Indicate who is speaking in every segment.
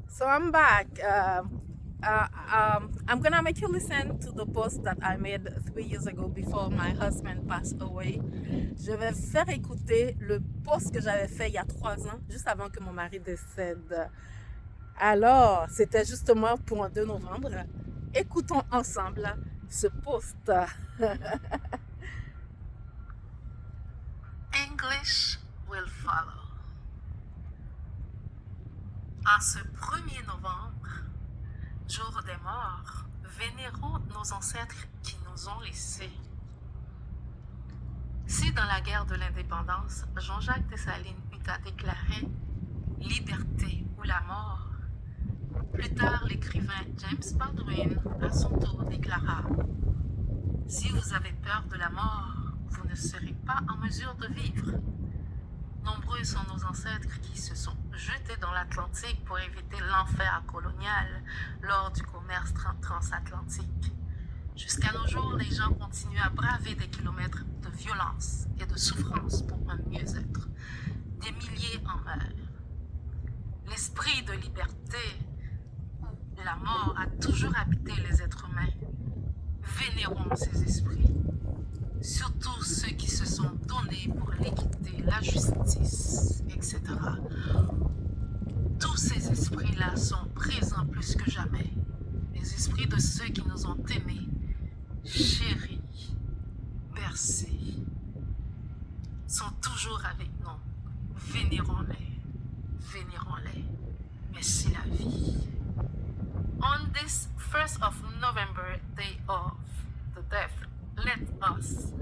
Speaker 1: So I'm back. I'm gonna make you listen to the post that I made 3 years ago before my husband passed away. Je vais faire écouter le post que j'avais fait il y a 3 ans, juste avant que mon mari décède. Alors, c'était justement pour le 2 novembre. Écoutons ensemble ce post. English will follow. En ce 1er novembre, jour des morts, vénérons nos ancêtres qui nous ont laissés. Si dans la guerre de l'indépendance, Jean-Jacques Dessalines eut à déclarer « liberté ou la mort », plus tard l'écrivain James Baldwin à son tour déclara « Si vous avez peur de la mort, vous ne serez pas en mesure de vivre ». Nombreux sont nos ancêtres qui se sont jetés dans l'Atlantique pour éviter l'enfer colonial lors du commerce transatlantique. Jusqu'à nos jours, les gens continuent à braver des kilomètres de violence et de souffrance pour un mieux-être. Des milliers en meurent. L'esprit de liberté ou la mort a toujours habité les êtres humains. Vénérons ces esprits. Surtout ceux qui se sont donnés pour l'équité, la justice, etc. Tous ces esprits-là sont présents plus que jamais. Les esprits de ceux qui nous ont aimés, chéris, bercés, sont toujours avec nous. Vénérons-les, vénérons-les. Merci la vie. On this 1st of November, day of the death, let us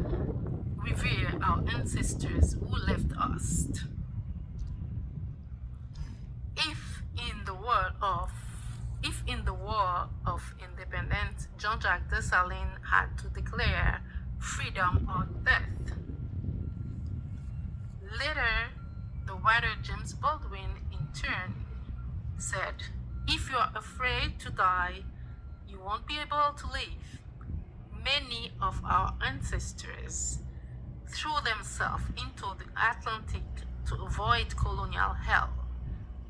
Speaker 1: revere our ancestors who left us. If in the war of independence, Jean-Jacques Dessalines had to declare freedom or death. Later, the writer James Baldwin in turn said, if you're afraid to die, you won't be able to live. Many of our ancestors threw themselves into the Atlantic to avoid colonial hell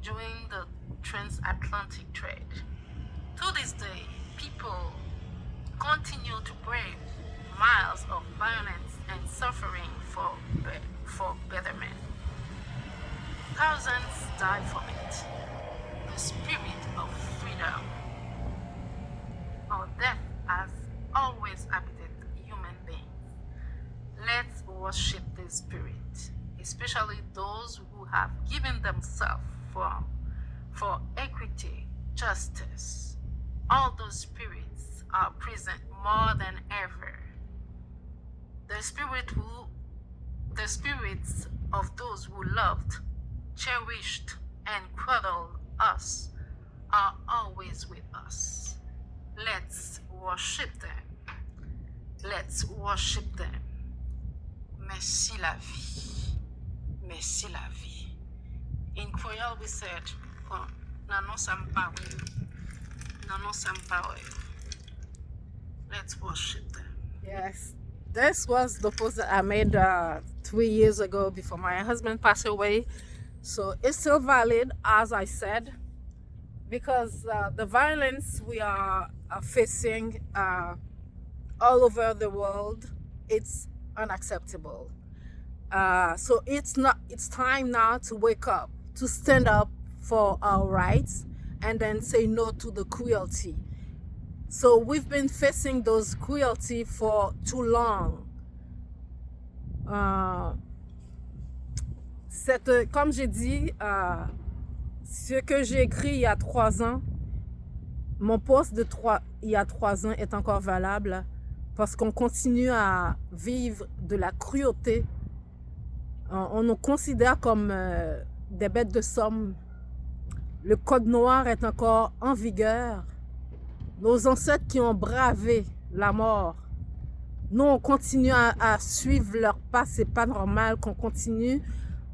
Speaker 1: during the transatlantic trade. To this day, people continue to brave miles of violence and suffering for betterment. Thousands die from it. The spirit of freedom or death has always habited human beings. Let's worship this spirit, especially those who have given themselves for equity, justice. All those spirits are present more than ever. The spirits of those who loved, cherished, and cuddled us are always with us. Let's worship them. Let's worship them. Merci la vie. Merci la vie. In Creole we said, Nanon Sampawe. Nanon Sampawe. Let's worship them. Yes. This was the post that I made 3 years ago before my husband passed away. So it's still valid, as I said, because the violence we are facing all over the world, it's unacceptable. So it's time now to wake up, to stand up for our rights, and then say no to the cruelty. So we've been facing those cruelty for too long. Comme j'ai dit, ce que j'ai écrit il y a 3 ans, mon post il y a 3 ans est encore valable parce qu'on continue à vivre de la cruauté. On nous considère comme des bêtes de somme. Le code noir est encore en vigueur. Nos ancêtres qui ont bravé la mort, nous on continue à suivre leur pas. C'est pas normal qu'on continue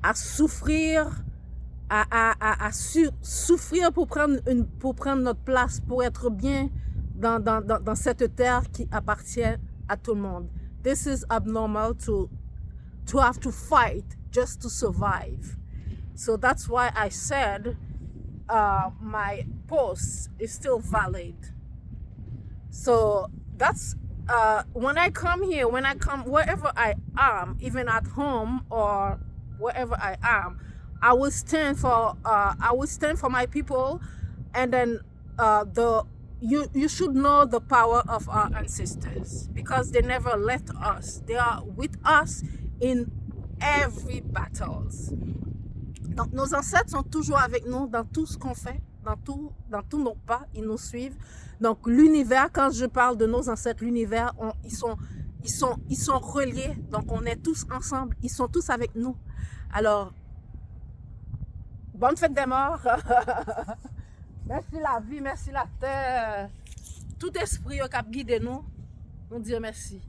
Speaker 1: à souffrir, souffrir pour prendre notre place, pour être bien dans cette terre qui appartient à tout le monde. This is abnormal to have to fight just to survive. So that's why I said my post is still valid. So that's when I come here, when I come wherever I am, even at home or wherever I am, I will stand for my people, and then the you should know the power of our ancestors because they never left us. They are with us in every battles. Donc nos ancêtres sont toujours avec nous dans tout ce qu'on fait, dans tous nos pas, ils nous suivent. Donc l'univers, quand je parle de nos ancêtres, l'univers, ils sont reliés. Donc on est tous ensemble, ils sont tous avec nous. Alors, bonne fête des morts. Merci la vie, merci la terre. Tout esprit qui a guidé nous, nous dit merci.